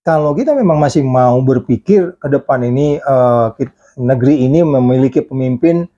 kalau kita memang masih mau berpikir ke depan ini, negeri ini memiliki pemimpin,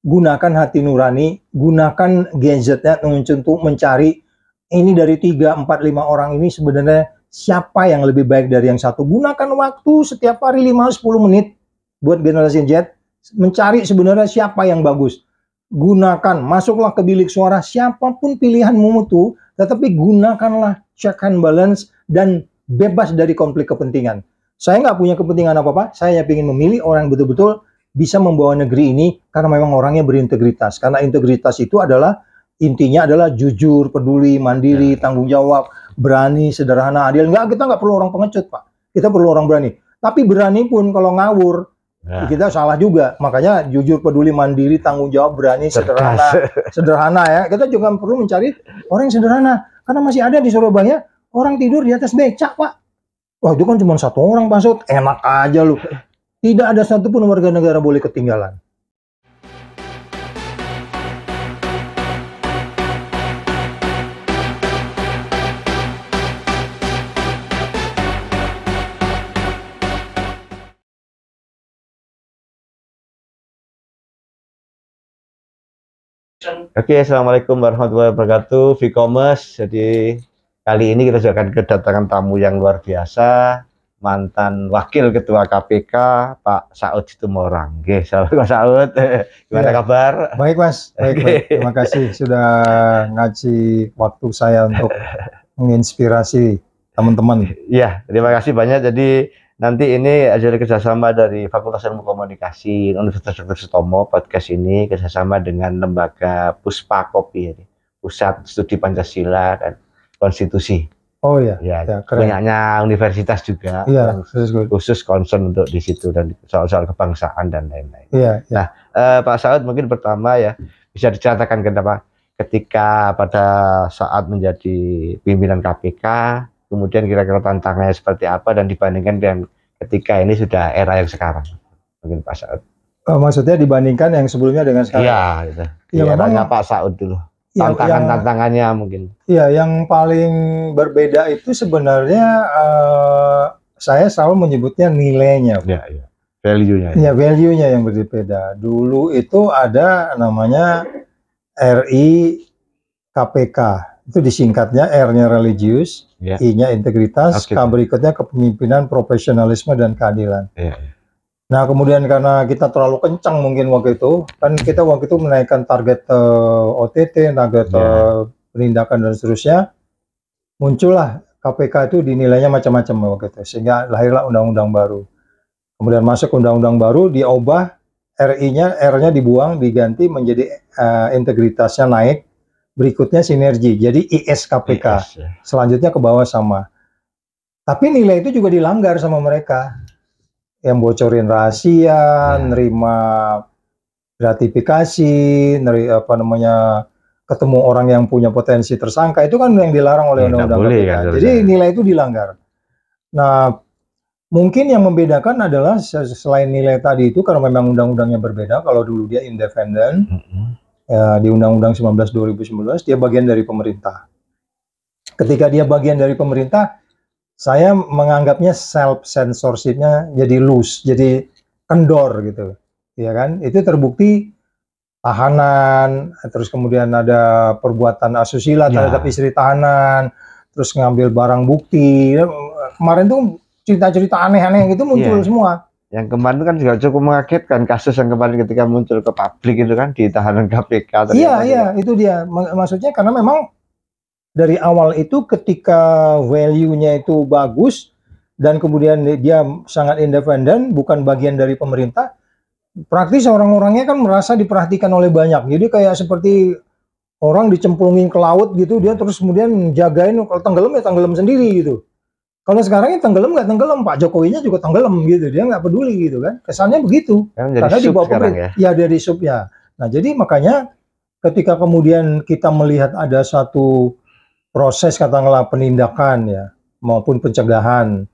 gunakan hati nurani, gunakan gadgetnya untuk mencari ini dari 3, 4, 5 orang ini sebenarnya siapa yang lebih baik dari yang satu. Gunakan waktu setiap hari 5-10 menit buat generasi Z mencari sebenarnya siapa yang bagus. Gunakan, masuklah ke bilik suara siapapun pilihanmu itu, tetapi gunakanlah check and balance dan bebas dari konflik kepentingan. Saya nggak punya kepentingan apa-apa, saya ingin memilih orang yang betul-betul bisa membawa negeri ini karena memang orangnya berintegritas. Karena integritas itu adalah intinya adalah jujur, peduli, mandiri, tanggung jawab, berani, sederhana, adil. Kita nggak perlu orang pengecut, Pak. Kita perlu orang berani. Tapi berani pun kalau ngawur, kita salah juga. Makanya jujur, peduli, mandiri, tanggung jawab, berani, sederhana ya. Kita juga perlu mencari orang yang sederhana. Karena masih ada di Surabaya orang tidur di atas becak, Pak. Wah, itu kan cuma satu orang, Pak Saud. Enak aja lu. Tidak ada satupun warga negara boleh ketinggalan. Oke, assalamualaikum warahmatullahi wabarakatuh. V-Commerce. Jadi kali ini kita juga akan kedatangan tamu yang luar biasa, mantan Wakil Ketua KPK Pak Saud Situmorang. Oke, Pak Saud, gimana kabar? Baik, Mas. Baik. Terima kasih sudah ngasih waktu saya untuk menginspirasi teman-teman. Iya, terima kasih banyak. Jadi nanti ini ada kerjasama dari Fakultas Ilmu Komunikasi Universitas Dr. Sutomo. Podcast ini kerjasama dengan lembaga Puspa Kopi, Pusat Studi Pancasila dan Konstitusi. Oh iya, punyanya universitas juga, khusus concern untuk di situ dan soal-soal kebangsaan dan lain-lain. Nah, Pak Saud mungkin pertama ya bisa diceritakan kenapa ketika pada saat menjadi pimpinan KPK. Kemudian kira-kira tantangannya seperti apa dan dibandingkan dengan ketika ini sudah era yang sekarang, mungkin Pak Saud. Maksudnya dibandingkan yang sebelumnya dengan sekarang? Iya, gitu. Eranya Pak Saud dulu. Tantangannya mungkin. Iya, yang paling berbeda itu sebenarnya saya selalu menyebutnya nilainya. Iya. Value-nya. Iya, value-nya yang berbeda. Dulu itu ada namanya RI KPK. Itu disingkatnya, R-nya religius, I-nya integritas, K berikutnya kepemimpinan, profesionalisme, dan keadilan. Nah, kemudian karena kita terlalu kencang mungkin waktu itu, kan kita waktu itu menaikkan target OTT, target penindakan dan seterusnya, muncullah KPK itu dinilainya macam-macam waktu itu, sehingga lahirlah undang-undang baru. Kemudian masuk undang-undang baru, diubah, R-nya dibuang, diganti menjadi integritasnya naik, berikutnya sinergi, jadi IS-KPK, selanjutnya ke bawah sama. Tapi nilai itu juga dilanggar sama mereka, yang bocorin rahasia, nerima gratifikasi, ketemu orang yang punya potensi tersangka, itu kan yang dilarang oleh undang-undang KPK. Jadi nilai itu dilanggar. Nah, mungkin yang membedakan adalah selain nilai tadi itu, karena memang undang-undangnya berbeda, kalau dulu dia independen, di Undang-Undang 19 2019 dia bagian dari pemerintah. Ketika dia bagian dari pemerintah, saya menganggapnya self censorship-nya jadi loose, jadi kendor gitu, ya kan? Itu terbukti tahanan, terus kemudian ada perbuatan asusila terhadap istri tahanan, terus ngambil barang bukti. Kemarin tuh cerita-cerita aneh-aneh gitu muncul semua. Yang kemarin kan juga cukup mengagetkan, kasus yang kemarin ketika muncul ke publik itu kan di tahanan KPK. Iya, itu dia. Maksudnya karena memang dari awal itu ketika value-nya itu bagus dan kemudian dia sangat independen, bukan bagian dari pemerintah, praktis orang-orangnya kan merasa diperhatikan oleh banyak. Jadi kayak seperti orang dicemplungin ke laut gitu, dia terus kemudian jagain, kalau tenggelam ya tenggelam sendiri gitu. Kalau sekarang ini tenggelam nggak tenggelam, Pak Jokowinya juga tenggelam gitu, dia nggak peduli gitu kan, kesannya begitu. Karena di bawah pemerintah, ya dari sub ya. Nah jadi makanya ketika kemudian kita melihat ada satu proses katakanlah penindakan ya maupun pencegahan,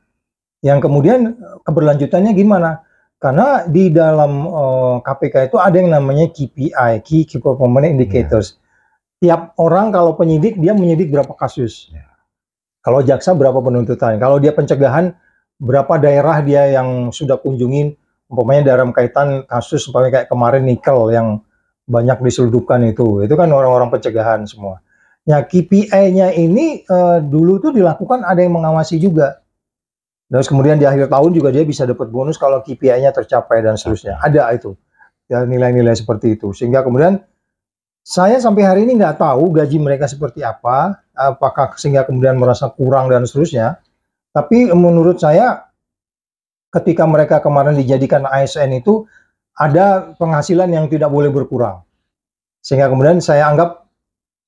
yang kemudian keberlanjutannya gimana? Karena di dalam KPK itu ada yang namanya KPI, Key Performance Indicators. Tiap orang kalau penyidik dia menyidik berapa kasus. Kalau jaksa berapa penuntutan, kalau dia pencegahan berapa daerah dia yang sudah kunjungin, umpamanya dalam kaitan kasus umpamanya kayak kemarin nikel yang banyak diseludupkan itu kan orang-orang pencegahan semua. Nah, KPI-nya ini dulu tuh dilakukan ada yang mengawasi juga. Terus kemudian di akhir tahun juga dia bisa dapat bonus kalau KPI-nya tercapai dan seterusnya. Ada itu ya, nilai-nilai seperti itu. Sehingga kemudian saya sampai hari ini nggak tahu gaji mereka seperti apa, apakah sehingga kemudian merasa kurang dan seterusnya. Tapi menurut saya ketika mereka kemarin dijadikan ASN itu ada penghasilan yang tidak boleh berkurang. Sehingga kemudian saya anggap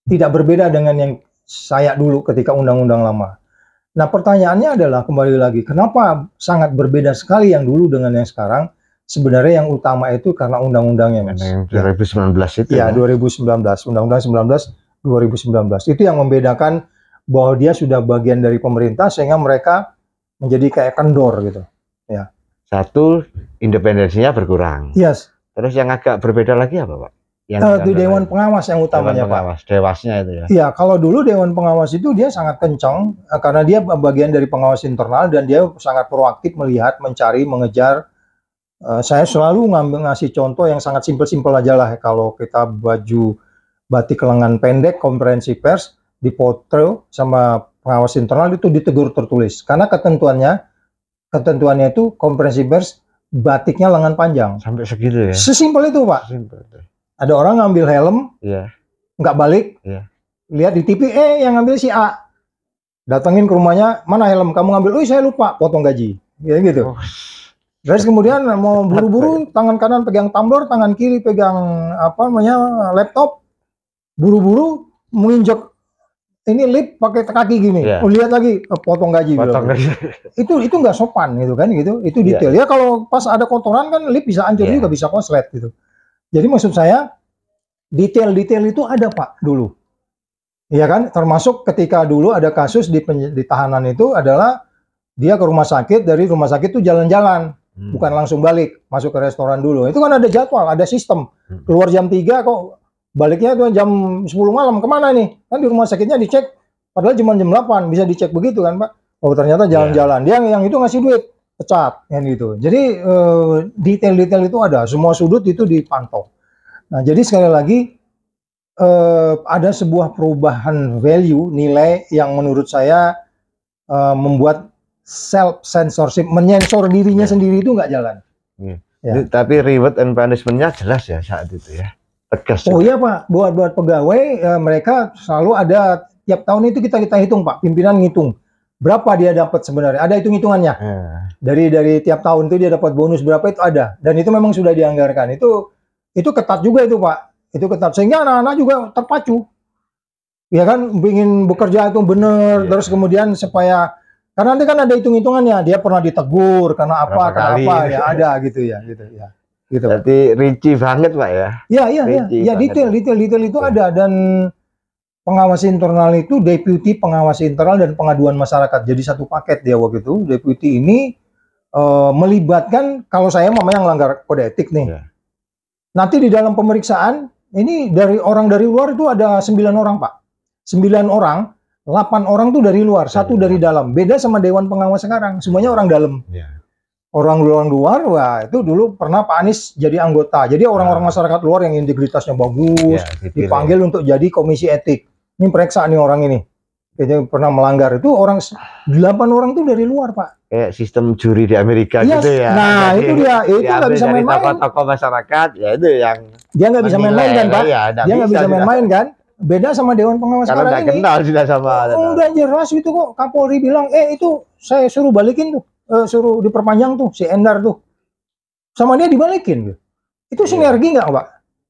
tidak berbeda dengan yang saya dulu ketika undang-undang lama. Nah, pertanyaannya adalah kembali lagi, kenapa sangat berbeda sekali yang dulu dengan yang sekarang? Sebenarnya yang utama itu karena undang-undangnya, Mas. 2019 itu. Ya, 2019, Undang-Undang 19 2019. Itu yang membedakan bahwa dia sudah bagian dari pemerintah sehingga mereka menjadi kayak kendor gitu. Ya. Satu, independensinya berkurang. Yes. Terus yang agak berbeda lagi apa, Pak? Di Dewan Pengawas yang utamanya, Pak. Dewasnya itu ya. Iya, kalau dulu Dewan Pengawas itu dia sangat kencang karena dia bagian dari pengawas internal dan dia sangat proaktif melihat, mencari, mengejar. Saya selalu ngasih contoh yang sangat simpel-simpel aja lah. Kalau kita baju batik lengan pendek, konferensi pers, dipotret sama pengawas internal itu ditegur tertulis. Karena ketentuannya itu konferensi pers batiknya lengan panjang. Sampai segitu ya? Sesimpel itu, Pak. Sesimpel itu. Ada orang ngambil helm, nggak balik, lihat di TV, yang ngambil si A. Datengin ke rumahnya, mana helm kamu ngambil? Oh, saya lupa, potong gaji. Ya gitu. Oh. Terus kemudian mau buru-buru, tangan kanan pegang tumbler, tangan kiri pegang laptop, buru-buru menginjak ini lip pakai kaki gini. Oh, lihat lagi, potong gaji. Itu nggak sopan gitu kan gitu. Itu detail. Ya kalau pas ada kotoran kan lip bisa hancur juga, bisa konslet gitu. Jadi maksud saya detail-detail itu ada, Pak, dulu. Iya kan? Termasuk ketika dulu ada kasus di tahanan itu adalah dia ke rumah sakit, dari rumah sakit itu jalan-jalan, bukan langsung balik, masuk ke restoran dulu. Itu kan ada jadwal, ada sistem. Keluar jam 3 kok baliknya tuh jam 10 malam, kemana nih? Kan di rumah sakitnya dicek, padahal cuma jam 8, bisa dicek begitu kan, Pak? Oh, ternyata jalan-jalan. Dia yang itu ngasih duit, pecat, kan gitu. Jadi detail-detail itu ada, semua sudut itu dipantau. Nah, jadi sekali lagi ada sebuah perubahan value, nilai yang menurut saya membuat self censorship, menyensor dirinya sendiri itu nggak jalan. Ya. Tapi reward and punishment-nya jelas ya saat itu ya. Tegas. Oh iya, Pak, buat pegawai mereka selalu ada tiap tahun itu kita hitung, Pak, pimpinan ngitung berapa dia dapat sebenarnya, ada hitung-hitungannya. Dari tiap tahun itu dia dapat bonus berapa itu ada, dan itu memang sudah dianggarkan. Itu ketat juga itu, Pak, itu ketat sehingga anak-anak juga terpacu, ya kan, ingin bekerja itu benar. Terus kemudian supaya karena nanti kan ada hitung-hitungannya, dia pernah ditegur karena apa, kenapa ya ada gitu ya, gitu ya. Gitu. Berarti rinci banget, Pak ya. Ya, detail itu ada. Dan pengawas internal itu deputi pengawas internal dan pengaduan masyarakat. Jadi satu paket dia waktu itu. Deputi ini melibatkan, kalau saya mamanya yang melanggar kode etik nih. Nanti di dalam pemeriksaan ini dari orang dari luar itu ada 9 orang, Pak. 9 orang, 8 orang tuh dari luar, 1 dari dalam. Beda sama Dewan Pengawas sekarang, semuanya orang dalam. Orang luar, wah itu dulu pernah Pak Anies jadi anggota. Jadi orang-orang masyarakat luar yang integritasnya bagus dipanggil untuk jadi komisi etik. Ini periksa nih orang ini. Jadi pernah melanggar, itu 8 orang tuh dari luar, Pak. Kayak sistem juri di Amerika gitu ya. Nah, jadi, itu dia, itu nggak bisa main-main. Tokoh-tokoh masyarakat, ya itu yang dia nggak bisa main-main kan, Pak? Dia nggak bisa main-main kan? Beda sama Dewan Pengawas sekarang ini. Karena nggak kenal sudah sama. Udah jelas itu kok. Kapolri bilang, itu saya suruh balikin tuh. Suruh diperpanjang tuh si Endar tuh, sama dia dibalikin gitu. Itu sinergi nggak, Pak?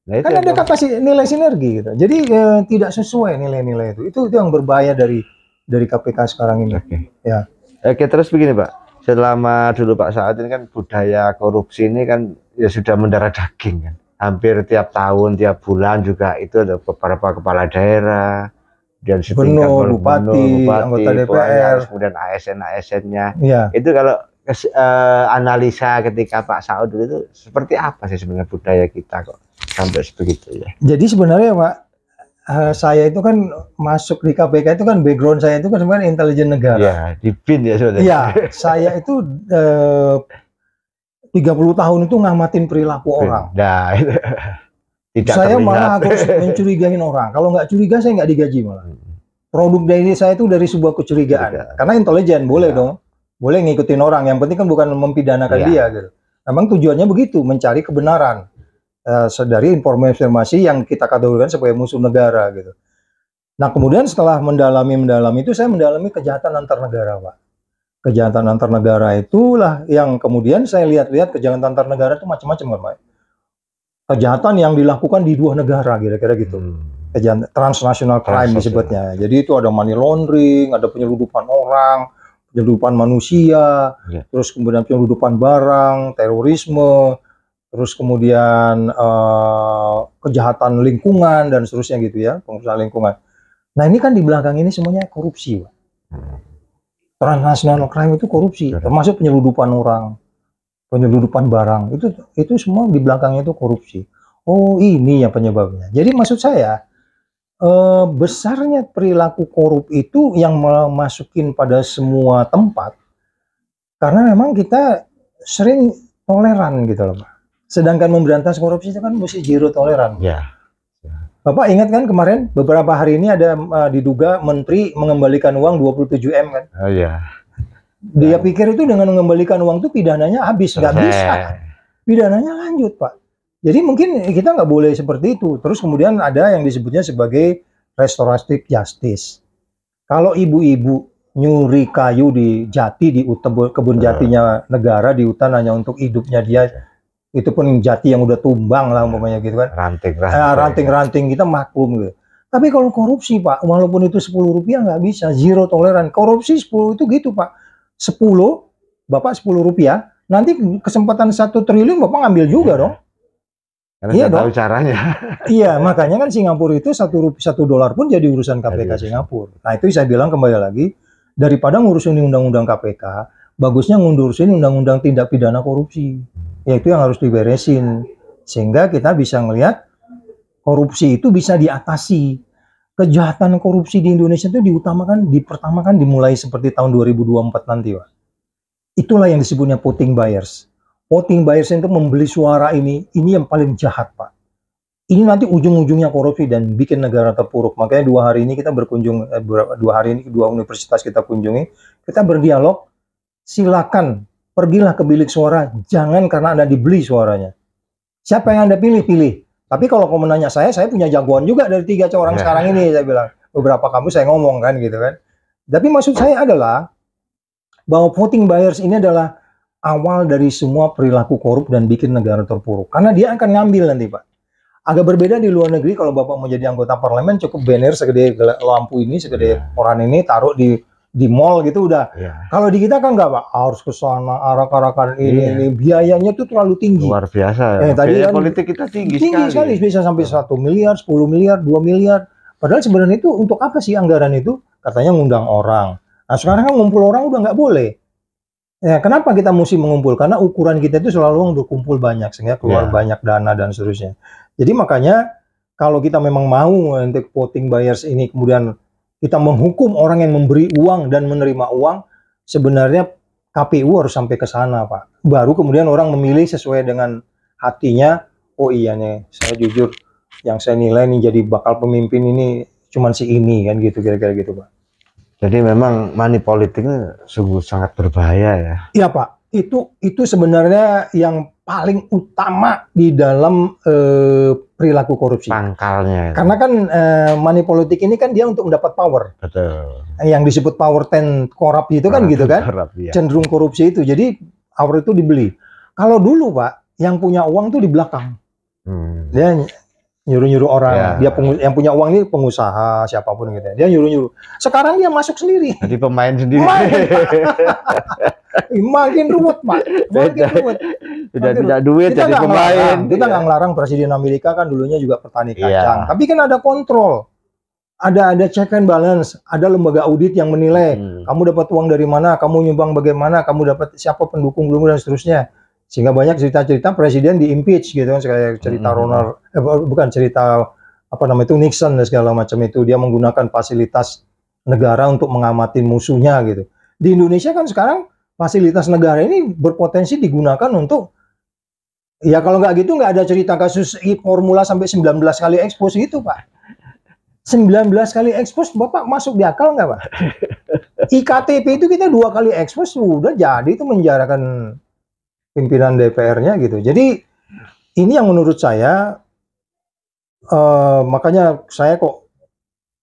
Nah, kan ada kata nilai sinergi gitu. Jadi tidak sesuai nilai-nilai itu yang berbahaya dari KPK sekarang ini. Oke, terus begini, Pak, selama dulu Pak Saud ini kan budaya korupsi ini kan ya sudah mendarah daging kan, hampir tiap tahun, tiap bulan juga itu ada beberapa kepala daerah dan setingkat bupati, anggota DPR, kemudian ASN-nya. Itu kalau analisa ketika Pak Saud itu seperti apa sih sebenarnya budaya kita kok sampai sebegitu ya? Jadi sebenarnya, Pak, saya itu kan masuk di KPK itu kan background saya itu kan sebenarnya intelijen negara. Ya, di BIN ya saudara. Iya, saya itu 30 tahun itu ngamatin perilaku orang. Nah, itu. Tidak saya terlihat. malah harus mencurigain orang. Kalau nggak curiga saya nggak digaji malah. Produk dari saya itu dari sebuah kecurigaan. Karena intelijen boleh dong, boleh ngikutin orang. Yang penting kan bukan mempidanakan dia gitu. Memang tujuannya begitu, mencari kebenaran. Dari informasi yang kita kategorikan sebagai musuh negara gitu. Nah kemudian setelah mendalami itu saya mendalami kejahatan antar negara Pak. Kejahatan antar negara itulah yang kemudian saya lihat kejahatan antar negara itu macam-macam kan Pak. Kejahatan yang dilakukan di dua negara kira-kira gitu. Kejahatan transnational crime disebutnya. Jadi itu ada money laundering, ada penyeludupan orang, penyeludupan manusia, terus kemudian penyeludupan barang, terorisme, terus kemudian kejahatan lingkungan dan seterusnya gitu ya, pengusaha lingkungan. Nah ini kan di belakang ini semuanya korupsi, Pak. Transnational crime itu korupsi, termasuk penyeludupan orang, penyeludupan barang, itu semua di belakangnya itu korupsi. Oh ini ya penyebabnya. Jadi maksud saya besarnya perilaku korup itu yang memasukin pada semua tempat, karena memang kita sering toleran gitu loh Pak. Sedangkan memberantas korupsi itu kan mesti zero toleran. Ya. Bapak ingat kan kemarin beberapa hari ini ada diduga menteri mengembalikan uang 27M kan? Oh iya. Dia pikir itu dengan mengembalikan uang itu pidananya habis, nggak bisa. Pidananya lanjut Pak. Jadi mungkin kita nggak boleh seperti itu. Terus kemudian ada yang disebutnya sebagai restoratif justice. Kalau ibu-ibu nyuri kayu di jati, di kebun jatinya negara, di hutan hanya untuk hidupnya dia, itu pun jati yang udah tumbang lah umpamanya gitu kan. Ranting-ranting kita maklum gitu. Tapi kalau korupsi Pak, walaupun itu 10 rupiah nggak bisa, zero toleran. Korupsi 10 itu gitu Pak. 10, Bapak 10 rupiah, nanti kesempatan 1 triliun Bapak ngambil juga dong. Karena iya dong. Tahu caranya. Iya, makanya kan Singapura itu $1 pun jadi urusan KPK Singapura. Nah itu saya bilang kembali lagi, daripada ngurusin undang-undang KPK, bagusnya ngurusin undang-undang tindak pidana korupsi. Ya itu yang harus diberesin sehingga kita bisa melihat korupsi itu bisa diatasi. Kejahatan korupsi di Indonesia itu dipertamakan dimulai seperti tahun 2024 nanti Pak. Itulah yang disebutnya voting buyers. Voting buyers itu membeli suara ini yang paling jahat Pak. Ini nanti ujung-ujungnya korupsi dan bikin negara terpuruk. Makanya 2 hari ini kita berkunjung, 2 hari ini 2 universitas kita kunjungi, kita berdialog. Silakan pergilah ke bilik suara, jangan karena Anda dibeli suaranya. Siapa yang Anda pilih? Tapi kalau kamu menanya saya punya jagoan juga dari 3 orang sekarang ini, saya bilang. Beberapa kamu saya ngomong kan gitu kan. Tapi maksud saya adalah bahwa voting buyers ini adalah awal dari semua perilaku korup dan bikin negara terpuruk. Karena dia akan ngambil nanti Pak. Agak berbeda di luar negeri, kalau Bapak mau jadi anggota parlemen cukup banner segede lampu ini, segede koran ini, taruh di mall gitu udah. Kalau di kita kan nggak Pak, harus ke sana arak-arakan ini biayanya tuh terlalu tinggi. Luar biasa. Tadi kan politik kita tinggi sekali, bisa sampai 1 miliar, 10 miliar, 2 miliar. Padahal sebenarnya itu untuk apa sih anggaran itu? Katanya ngundang orang. Nah sekarang kan ngumpul orang udah nggak boleh. Ya kenapa kita mesti mengumpul? Karena ukuran kita itu selalu untuk kumpul banyak sehingga keluar banyak dana dan seterusnya. Jadi makanya kalau kita memang mau untuk voting buyers ini kemudian kita menghukum orang yang memberi uang dan menerima uang, sebenarnya KPU harus sampai ke sana Pak. Baru kemudian orang memilih sesuai dengan hatinya. Oh iya nih, saya jujur yang saya nilai nih jadi bakal pemimpin ini cuman si ini kan gitu kira-kira gitu Pak. Jadi memang money politik ini sungguh sangat berbahaya ya. Iya Pak, itu sebenarnya yang paling utama di dalam perilaku korupsi. Pangkalnya. Karena kan money politik ini kan dia untuk mendapat power. Betul. Yang disebut power ten korup itu kan gitu kan. Cenderung korupsi itu. Jadi power itu dibeli. Kalau dulu Pak, yang punya uang tuh di belakang. Dia nyuruh-nyuruh orang. Dia yang punya uang ini pengusaha siapapun gitu. Dia nyuruh-nyuruh. Sekarang dia masuk sendiri. Jadi pemain sendiri. Makin ruwet Pak. Makin ruwet. Sudah tidak duit jadi pemain. Kita nggak ngelarang Presiden Amerika kan dulunya juga petani kacang. Tapi kan ada kontrol. Ada check and balance. Ada lembaga audit yang menilai. Kamu dapat uang dari mana? Kamu nyumbang bagaimana? Kamu dapat siapa pendukung dulu dan seterusnya. Sehingga banyak cerita-cerita presiden di impeach gitu kan, kayak cerita Ronald, bukan cerita apa namanya itu Nixon dan segala macam itu, dia menggunakan fasilitas negara untuk mengamati musuhnya gitu. Di Indonesia kan sekarang fasilitas negara ini berpotensi digunakan untuk, ya kalau nggak gitu nggak ada cerita kasus formula sampai 19 kali ekspos itu Pak. 19 kali ekspos Bapak masuk di akal nggak Pak? IKTP itu kita 2 kali ekspos sudah jadi itu menjarakan pimpinan DPR-nya gitu. Jadi ini yang menurut saya makanya saya kok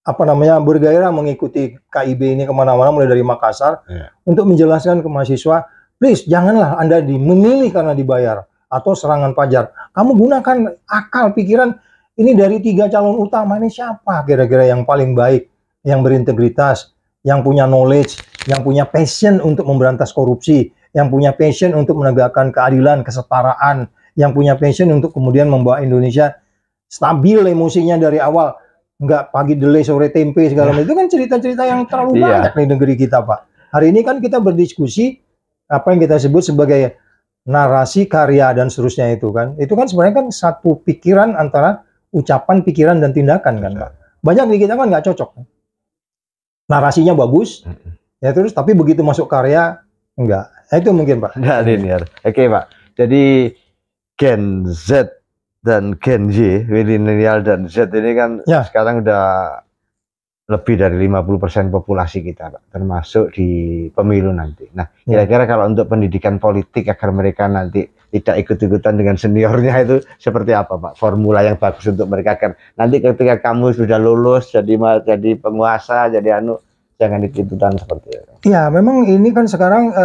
apa namanya bergairah mengikuti KIB ini kemana-mana mulai dari Makassar untuk menjelaskan ke mahasiswa, please janganlah Anda memilih karena dibayar atau serangan pajar. Kamu gunakan akal pikiran. Ini dari 3 calon utama ini siapa kira-kira yang paling baik, yang berintegritas, yang punya knowledge, yang punya passion untuk memberantas korupsi, yang punya passion untuk menegakkan keadilan, kesetaraan, yang punya passion untuk kemudian membawa Indonesia stabil emosinya dari awal, nggak pagi delay sore tempe segala macam. Itu kan cerita-cerita yang terlalu banyak di negeri kita Pak. Hari ini kan kita berdiskusi apa yang kita sebut sebagai narasi, karya dan seterusnya itu kan sebenarnya kan satu pikiran antara ucapan, pikiran dan tindakan kan Pak. Banyak di kita kan nggak cocok. Narasinya bagus, ya terus tapi begitu masuk karya enggak. Nah, itu mungkin Pak. Nggak linear. Oke Pak. Jadi Gen Z dan Gen Y, milenial dan Z ini kan sekarang udah lebih dari 50% populasi kita Pak, termasuk di pemilu nanti. Nah, kira-kira kalau untuk pendidikan politik agar mereka nanti tidak ikut-ikutan dengan seniornya itu seperti apa Pak? Formula yang bagus untuk mereka kan nanti ketika kamu sudah lulus jadi penguasa, jadi jangan ikut-ikutan seperti itu. Ya, memang ini kan sekarang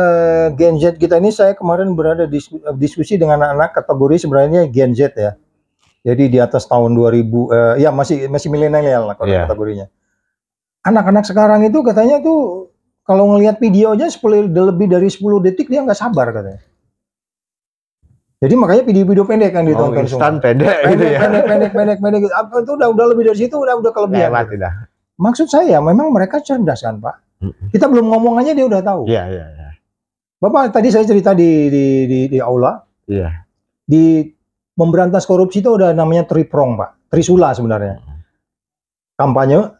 Gen Z kita ini, saya kemarin berada diskusi dengan anak-anak kategori sebenarnya Gen Z ya. Jadi di atas tahun 2000 ya masih milenial lah kategorinya. Anak-anak sekarang itu katanya tuh kalau ngelihat videonya lebih dari 10 detik dia nggak sabar katanya. Jadi makanya video-video pendek yang ditonton semua. Pendek gitu ya. Pendek. Itu udah lebih dari situ udah kelebihan. Maksud saya memang mereka cerdas kan Pak. Kita belum ngomong aja dia udah tahu. Iya. Bapak tadi saya cerita di aula. Iya. Di memberantas korupsi itu udah namanya triprong Pak. Trisula sebenarnya. Kampanye,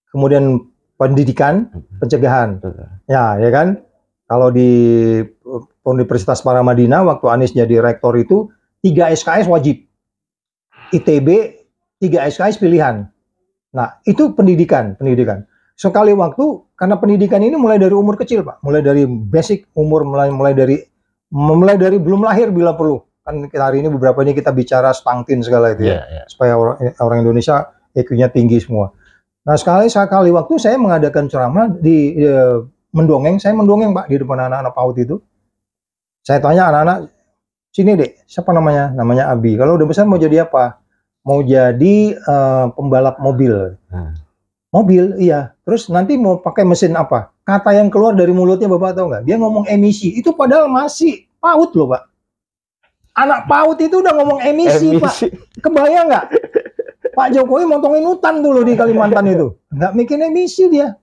kemudian pendidikan, pencegahan. Ya kan? Kalau di Universitas Paramadina waktu Anies jadi rektor itu 3 SKS wajib. ITB 3 SKS pilihan. Nah, itu pendidikan. Sekali waktu karena pendidikan ini mulai dari umur kecil, Pak. Mulai dari basic umur mulai dari belum lahir bila perlu. Kan hari ini beberapa ini kita bicara stunting segala itu ya. Supaya orang Indonesia IQ-nya tinggi semua. Nah, sekali waktu saya mengadakan ceramah di saya mendongeng Pak di depan anak-anak PAUD itu. Saya tanya anak-anak, sini Dek, siapa namanya? Namanya Abi. Kalau udah besar mau jadi apa? Mau jadi pembalap mobil. Mobil, iya. Terus nanti mau pakai mesin apa? Kata yang keluar dari mulutnya Bapak tahu nggak? Dia ngomong emisi. Itu padahal masih PAUD loh Pak. Anak PAUD itu udah ngomong emisi. Pak. Kebayang nggak? Pak Jokowi motongin hutan dulu di Kalimantan itu. Nggak mikir emisi dia.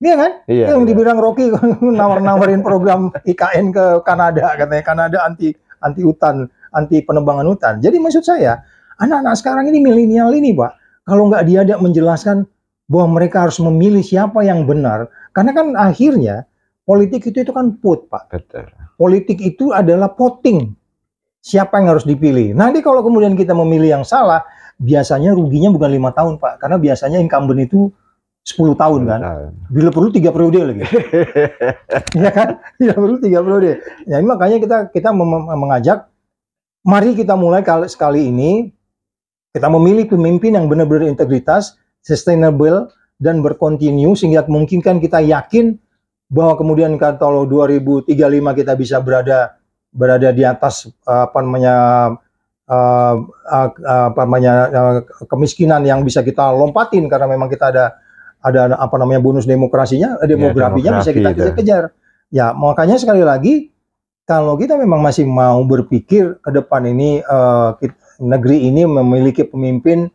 Iya kan? Iya, yang dibilang Rocky nawarin program IKN ke Kanada, katanya Kanada anti hutan, anti penebangan hutan. Jadi maksud saya, anak-anak sekarang ini milenial ini Pak, kalau nggak diajak menjelaskan bahwa mereka harus memilih siapa yang benar, karena kan akhirnya politik itu kan vote Pak. Betul. Politik itu adalah voting. Siapa yang harus dipilih. Nanti kalau kemudian kita memilih yang salah, biasanya ruginya bukan 5 tahun Pak, karena biasanya incumbent itu 10 tahun kan, bila perlu 3 periode lagi, ya kan, bila perlu 3 periode. Ya ini makanya kita mengajak, mari kita mulai sekali ini, kita memilih pemimpin yang benar-benar integritas, sustainable, dan berkontinu, sehingga memungkinkan kita yakin bahwa kemudian kalau 2035 kita bisa berada di atas kemiskinan yang bisa kita lompatin karena memang kita ada bonus demografinya bisa kita kejar. Ya, makanya sekali lagi kalau kita memang masih mau berpikir ke depan ini negeri ini memiliki pemimpin,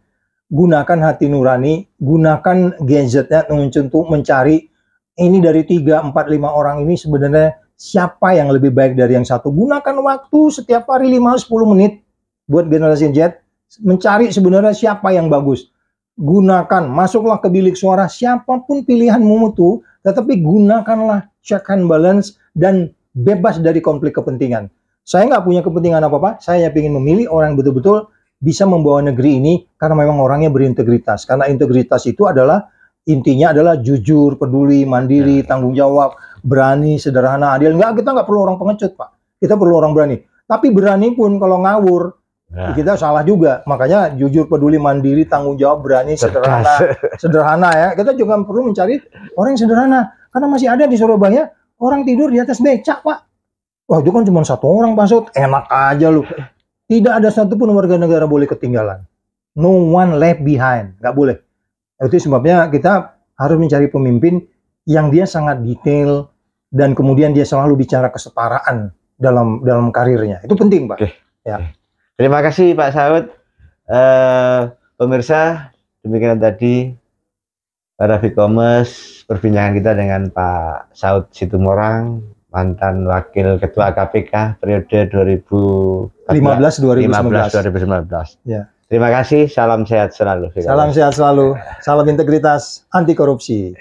gunakan hati nurani, gunakan gadgetnya untuk mencari ini dari 3, 4, 5 orang ini sebenarnya siapa yang lebih baik dari yang satu. Gunakan waktu setiap hari 5-10 menit buat generasi Z mencari sebenarnya siapa yang bagus. gunakan, masuklah ke bilik suara, siapapun pilihanmu itu, tetapi gunakanlah check and balance dan bebas dari konflik kepentingan. Saya nggak punya kepentingan apa-apa, saya ingin memilih orang yang betul-betul bisa membawa negeri ini karena memang orangnya berintegritas. Karena integritas itu adalah, intinya adalah jujur, peduli, mandiri, tanggung jawab, berani, sederhana, adil. Kita nggak perlu orang pengecut, Pak. Kita perlu orang berani. Tapi berani pun kalau ngawur, kita salah juga. Makanya jujur, peduli, mandiri, tanggung jawab, berani, sederhana ya. Kita juga perlu mencari orang yang sederhana. Karena masih ada di Surabaya orang tidur di atas becak, Pak. Wah, itu kan cuma satu orang, Pak Saud. Enak aja lu. Tidak ada satupun warga negara boleh ketinggalan. No one left behind. Nggak boleh. Itu sebabnya kita harus mencari pemimpin yang dia sangat detail dan kemudian dia selalu bicara kesetaraan dalam karirnya. Itu penting, Pak. Ya. Terima kasih Pak Saud. Pemirsa, demikian tadi Raffi Commerce perbincangan kita dengan Pak Saud Situmorang, mantan Wakil Ketua KPK periode 2015-2019. Ya. Terima kasih, salam sehat selalu. Salam sehat selalu, salam integritas, anti korupsi.